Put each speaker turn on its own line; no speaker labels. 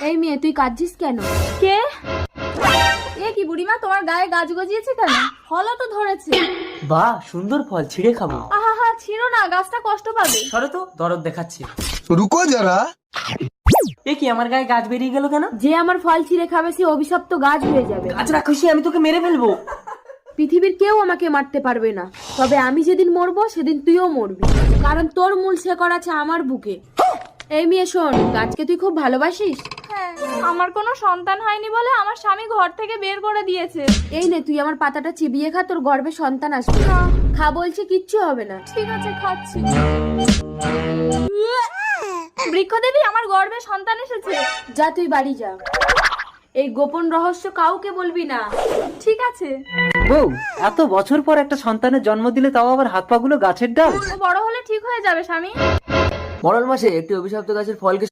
এই মেয়ে, তুই কাঁদছিস কেন?
কে? এ কি বুড়িমা, তোমার গায়ে গাছ গজিয়েছে কেন? ফলও তো ধরেছে।
বাহ, সুন্দর ফল, ছিঁড়ে খাবো।
আহা, ছিড়ো না, গাছটা কষ্ট পাবে।
সরে তো, দরদ দেখাচ্ছি।
रुको जरा।
এ কি, আমার গায়ে গাছ বেরিয়ে গেল কেন?
যে আমার ফল ছিঁড়ে খাবে সে অভিশপ্ত গাছ হয়ে যাবে।
আচ্ছা খুশি, আমি তোকে মেরে ফেলবো।
পৃথিবীর কেউ আমাকে মারতে পারবে না, তবে আমি যেদিন মরবো সেদিন তুইও মরবি, কারণ তোর মূল শেকড় আছে আমার বুকে। এই মেয়ে শোন, গাছকে তুই খুব ভালোবাসিস?
হ্যাঁ, আমার কোনো সন্তান হয়নি বলে আমার স্বামী ঘর থেকে বের করে দিয়েছে।
এই নে, তুই আমার পাতাটা চিবিয়ে খা, তোর গর্ভে সন্তান আসবে। খা বলছি, কিচ্ছু হবে না।
ঠিক আছে, খাচ্ছি। বৃক্ষদেবী, আমার গর্ভে সন্তান এসেছে।
যা, তুই বাড়ি যা। এই গোপন রহস্য কাউকে বলবি না।
ঠিক আছে।
বউ, এত বছর পর একটা সন্তানের জন্ম দিলে, তাও আবার হাত পা গুলো গাছের ডাল।
ও বড় হলে ঠিক হয়ে যাবে স্বামী।
মরল মাসে একটি অভিশপ্ত গাছের ফলকে